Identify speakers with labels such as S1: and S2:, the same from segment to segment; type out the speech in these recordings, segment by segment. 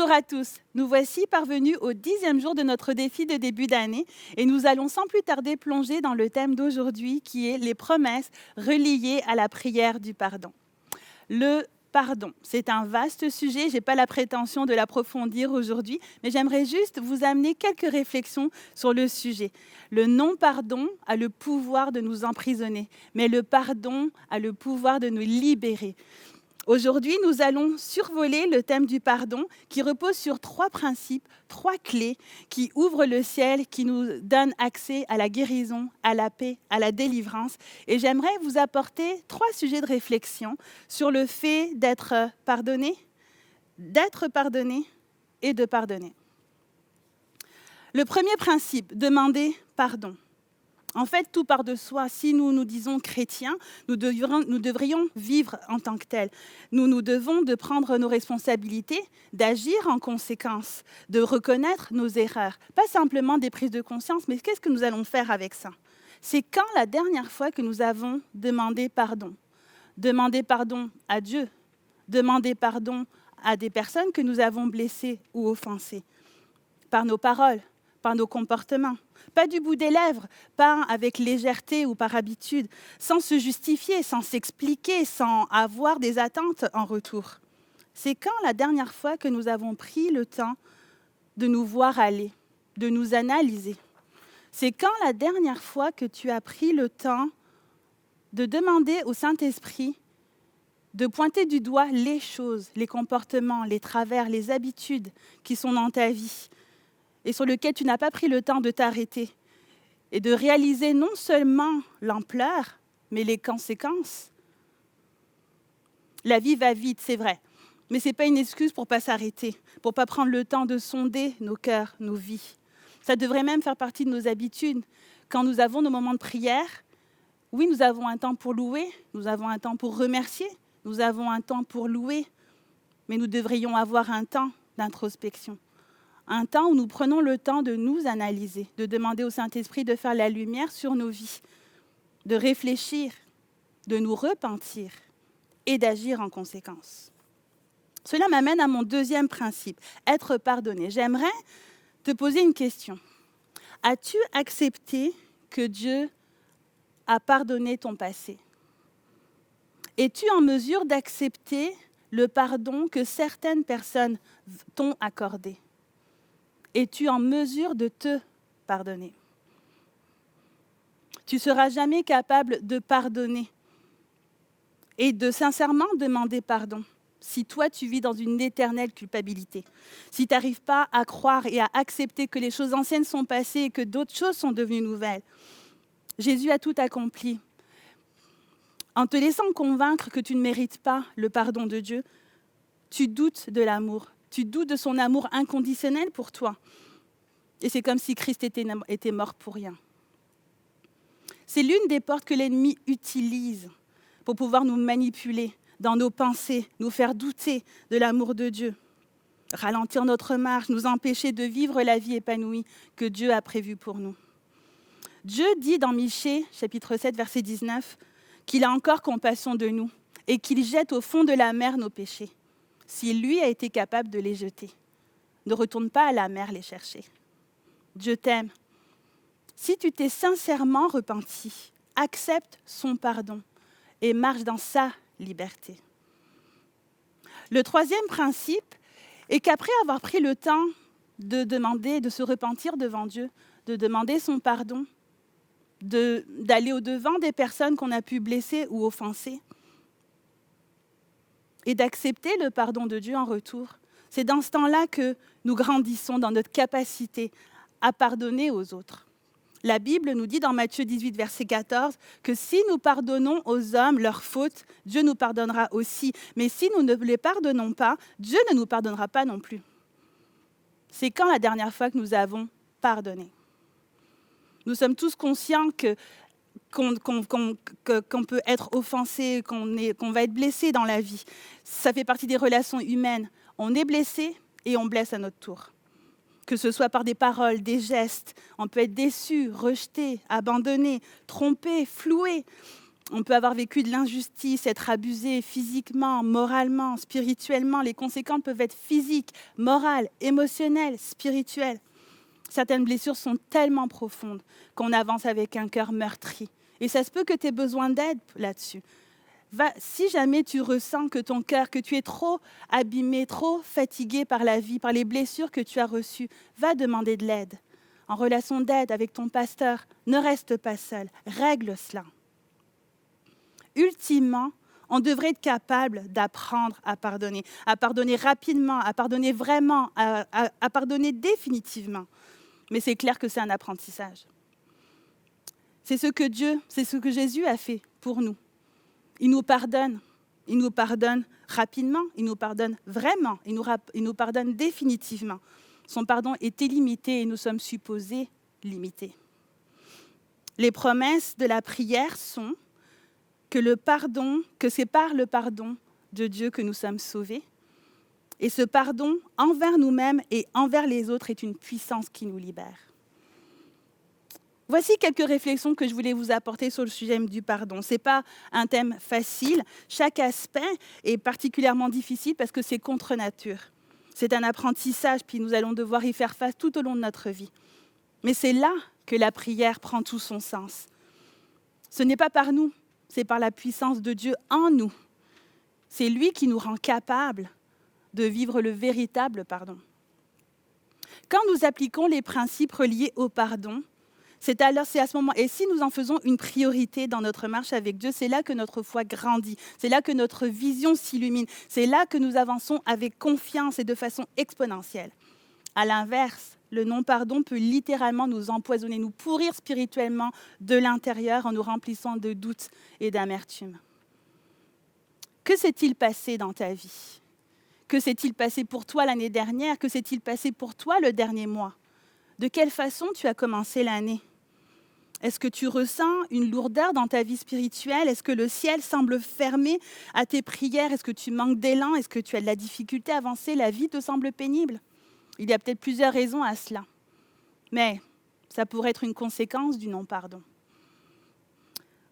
S1: Bonjour à tous, nous voici parvenus au 10e jour de notre défi de début d'année et nous allons sans plus tarder plonger dans le thème d'aujourd'hui qui est les promesses reliées à la prière du pardon. Le pardon, c'est un vaste sujet, je n'ai pas la prétention de l'approfondir aujourd'hui, mais j'aimerais juste vous amener quelques réflexions sur le sujet. Le non-pardon a le pouvoir de nous emprisonner, mais le pardon a le pouvoir de nous libérer. Aujourd'hui, nous allons survoler le thème du pardon qui repose sur 3 principes, 3 clés qui ouvrent le ciel, qui nous donnent accès à la guérison, à la paix, à la délivrance. Et j'aimerais vous apporter 3 sujets de réflexion sur le fait d'être pardonné et de pardonner. Le premier principe, demander pardon. En fait, tout part de soi. Si nous nous disons chrétiens, nous devrions vivre en tant que tels. Nous devons de prendre nos responsabilités, d'agir en conséquence, de reconnaître nos erreurs. Pas simplement des prises de conscience, mais qu'est-ce que nous allons faire avec ça? C'est quand la dernière fois que nous avons demandé pardon? Demander pardon à Dieu, demander pardon à des personnes que nous avons blessées ou offensées, par nos paroles, par nos comportements. Pas du bout des lèvres, pas avec légèreté ou par habitude, sans se justifier, sans s'expliquer, sans avoir des attentes en retour. C'est quand la dernière fois que nous avons pris le temps de nous voir aller, de nous analyser? C'est quand la dernière fois que tu as pris le temps de demander au Saint-Esprit de pointer du doigt les choses, les comportements, les travers, les habitudes qui sont dans ta vie et sur lesquels tu n'as pas pris le temps de t'arrêter et de réaliser non seulement l'ampleur, mais les conséquences. La vie va vite, c'est vrai, mais ce n'est pas une excuse pour ne pas s'arrêter, pour ne pas prendre le temps de sonder nos cœurs, nos vies. Ça devrait même faire partie de nos habitudes. Quand nous avons nos moments de prière, oui, nous avons un temps pour louer, nous avons un temps pour remercier, nous avons un temps pour louer, mais nous devrions avoir un temps d'introspection. Un temps où nous prenons le temps de nous analyser, de demander au Saint-Esprit de faire la lumière sur nos vies, de réfléchir, de nous repentir et d'agir en conséquence. Cela m'amène à mon deuxième principe, être pardonné. J'aimerais te poser une question. As-tu accepté que Dieu a pardonné ton passé? Es-tu en mesure d'accepter le pardon que certaines personnes t'ont accordé? Es-tu en mesure de te pardonner? Tu ne seras jamais capable de pardonner et de sincèrement demander pardon si toi, tu vis dans une éternelle culpabilité. Si tu n'arrives pas à croire et à accepter que les choses anciennes sont passées et que d'autres choses sont devenues nouvelles. Jésus a tout accompli. En te laissant convaincre que tu ne mérites pas le pardon de Dieu, tu doutes de l'amour. Tu doutes de son amour inconditionnel pour toi. Et c'est comme si Christ était mort pour rien. C'est l'une des portes que l'ennemi utilise pour pouvoir nous manipuler dans nos pensées, nous faire douter de l'amour de Dieu, ralentir notre marche, nous empêcher de vivre la vie épanouie que Dieu a prévue pour nous. Dieu dit dans Michée, chapitre 7, verset 19, qu'il a encore compassion de nous et qu'il jette au fond de la mer nos péchés. Si lui a été capable de les jeter, ne retourne pas à la mer les chercher. Dieu t'aime. Si tu t'es sincèrement repenti, accepte son pardon et marche dans sa liberté. Le troisième principe est qu'après avoir pris le temps de demander, de se repentir devant Dieu, de demander son pardon, d'aller au-devant des personnes qu'on a pu blesser ou offenser, et d'accepter le pardon de Dieu en retour. C'est dans ce temps-là que nous grandissons dans notre capacité à pardonner aux autres. La Bible nous dit dans Matthieu 18, verset 14, que si nous pardonnons aux hommes leurs fautes, Dieu nous pardonnera aussi. Mais si nous ne les pardonnons pas, Dieu ne nous pardonnera pas non plus. C'est quand la dernière fois que nous avons pardonné? Nous sommes tous conscients qu'on peut être offensé, qu'on va être blessé dans la vie. Ça fait partie des relations humaines. On est blessé et on blesse à notre tour. Que ce soit par des paroles, des gestes, on peut être déçu, rejeté, abandonné, trompé, floué. On peut avoir vécu de l'injustice, être abusé physiquement, moralement, spirituellement. Les conséquences peuvent être physiques, morales, émotionnelles, spirituelles. Certaines blessures sont tellement profondes qu'on avance avec un cœur meurtri. Et ça se peut que tu aies besoin d'aide là-dessus. Si jamais tu ressens que ton cœur, que tu es trop abîmé, trop fatigué par la vie, par les blessures que tu as reçues, va demander de l'aide. En relation d'aide avec ton pasteur, ne reste pas seul, règle cela. Ultimement, on devrait être capable d'apprendre à pardonner rapidement, à pardonner vraiment, à pardonner définitivement. Mais c'est clair que c'est un apprentissage. C'est ce que Jésus a fait pour nous. Il nous pardonne rapidement, il nous pardonne vraiment, il nous pardonne définitivement. Son pardon est illimité et nous sommes supposés limités. Les promesses de la prière sont que c'est par le pardon de Dieu que nous sommes sauvés. Et ce pardon envers nous-mêmes et envers les autres est une puissance qui nous libère. Voici quelques réflexions que je voulais vous apporter sur le sujet du pardon. Ce n'est pas un thème facile. Chaque aspect est particulièrement difficile parce que c'est contre nature. C'est un apprentissage, puis nous allons devoir y faire face tout au long de notre vie. Mais c'est là que la prière prend tout son sens. Ce n'est pas par nous, c'est par la puissance de Dieu en nous. C'est lui qui nous rend capables de vivre le véritable pardon. Quand nous appliquons les principes reliés au pardon, c'est à ce moment, et si nous en faisons une priorité dans notre marche avec Dieu, c'est là que notre foi grandit, c'est là que notre vision s'illumine, c'est là que nous avançons avec confiance et de façon exponentielle. À l'inverse, le non-pardon peut littéralement nous empoisonner, nous pourrir spirituellement de l'intérieur en nous remplissant de doutes et d'amertume. Que s'est-il passé dans ta vie ? Que s'est-il passé pour toi l'année dernière ? Que s'est-il passé pour toi le dernier mois ? De quelle façon tu as commencé l'année ? Est-ce que tu ressens une lourdeur dans ta vie spirituelle ? Est-ce que le ciel semble fermé à tes prières ? Est-ce que tu manques d'élan ? Est-ce que tu as de la difficulté à avancer ? La vie te semble pénible ? Il y a peut-être plusieurs raisons à cela. Mais ça pourrait être une conséquence du non-pardon.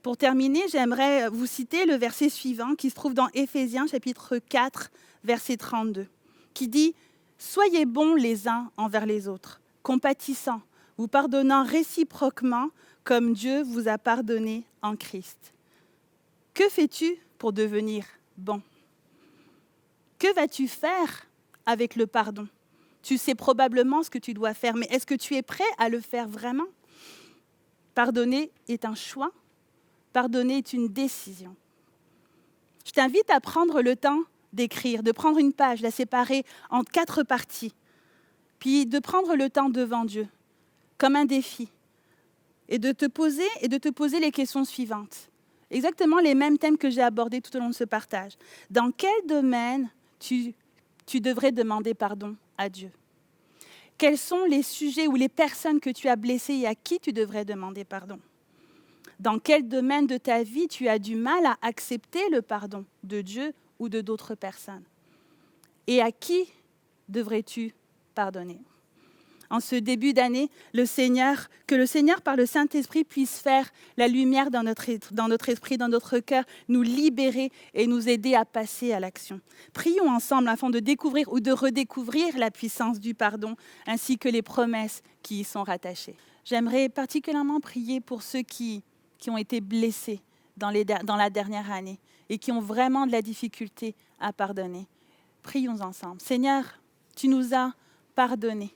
S1: Pour terminer, j'aimerais vous citer le verset suivant qui se trouve dans Éphésiens chapitre 4, verset 32, qui dit « Soyez bons les uns envers les autres, compatissants, vous pardonnant réciproquement comme Dieu vous a pardonné en Christ. » Que fais-tu pour devenir bon ? Que vas-tu faire avec le pardon ? Tu sais probablement ce que tu dois faire, mais est-ce que tu es prêt à le faire vraiment ? Pardonner est un choix. Pardonner est une décision. Je t'invite à prendre le temps d'écrire, de prendre une page, la séparer en 4 parties, puis de prendre le temps devant Dieu, comme un défi, et de te poser les questions suivantes. Exactement les mêmes thèmes que j'ai abordés tout au long de ce partage. Dans quel domaine tu devrais demander pardon à Dieu ? Quels sont les sujets ou les personnes que tu as blessées et à qui tu devrais demander pardon ? Dans quel domaine de ta vie tu as du mal à accepter le pardon de Dieu ou de d'autres personnes ? Et à qui devrais-tu pardonner ? En ce début d'année, que le Seigneur, par le Saint-Esprit, puisse faire la lumière dans notre esprit, dans notre cœur, nous libérer et nous aider à passer à l'action. Prions ensemble afin de découvrir ou de redécouvrir la puissance du pardon, ainsi que les promesses qui y sont rattachées. J'aimerais particulièrement prier pour ceux qui ont été blessés dans la dernière année et qui ont vraiment de la difficulté à pardonner. Prions ensemble. Seigneur, tu nous as pardonné.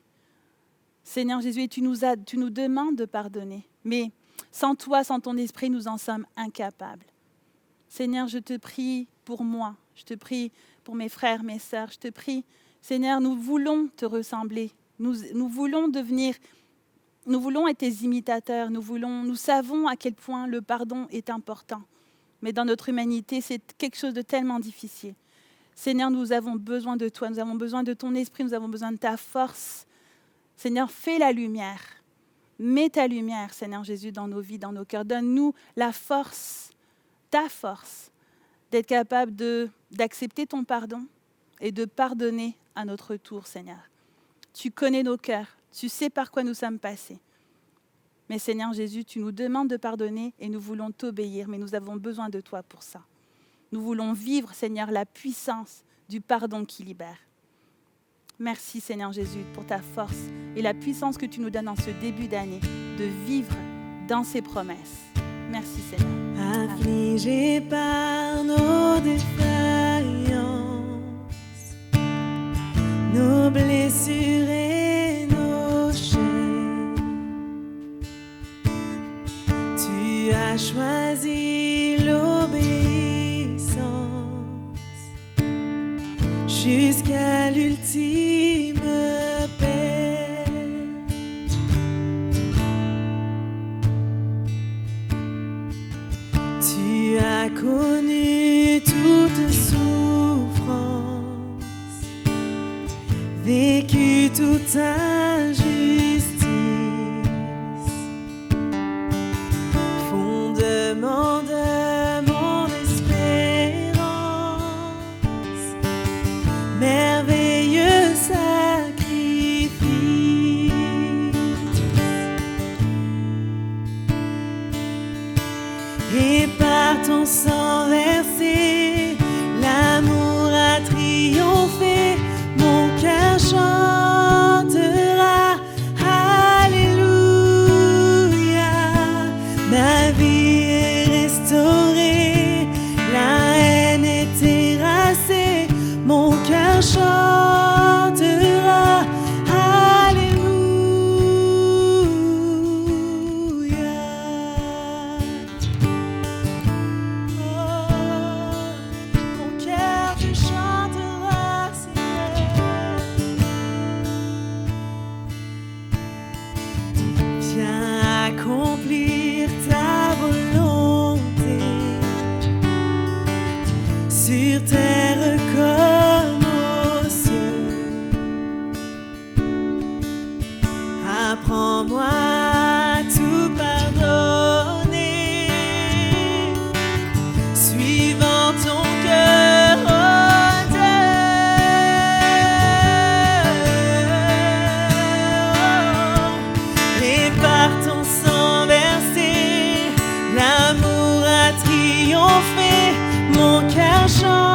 S1: Seigneur Jésus, tu nous demandes de pardonner. Mais sans toi, sans ton esprit, nous en sommes incapables. Seigneur, je te prie pour moi. Je te prie pour mes frères, mes sœurs. Je te prie, Seigneur, nous voulons te ressembler. Nous voulons être tes imitateurs. Nous savons à quel point le pardon est important. Mais dans notre humanité, c'est quelque chose de tellement difficile. Seigneur, nous avons besoin de toi. Nous avons besoin de ton esprit. Nous avons besoin de ta force. Seigneur, fais la lumière. Mets ta lumière, Seigneur Jésus, dans nos vies, dans nos cœurs. Donne-nous la force, ta force, d'être capable d'accepter ton pardon et de pardonner à notre tour, Seigneur. Tu connais nos cœurs. Tu sais par quoi nous sommes passés. Mais Seigneur Jésus, tu nous demandes de pardonner et nous voulons t'obéir, mais nous avons besoin de toi pour ça. Nous voulons vivre, Seigneur, la puissance du pardon qui libère. Merci, Seigneur Jésus, pour ta force et la puissance que tu nous donnes en ce début d'année de vivre dans ces promesses. Merci, Seigneur.
S2: Affligés par nos défaillances, nos blessures et nos chaînes, tu as choisi l'obéissance jusqu'à l'ultime paix. Tu as connu toute souffrance, vécu toute injustice, fondement de mon espérance, merveilleux sacrifice. Et par ton sang versé, l'amour a triomphé, mon cœur chantera, Alléluia. Ma vie est restaurée, la haine est terrassée, mon cœur chantera, accomplir ta volonté sur terre comme aux cieux. Apprends-moi à tout pardonner, suivant ton cœur, oh Dieu. Et par ton sang versé, l'amour a triomphé, mon cœur chante.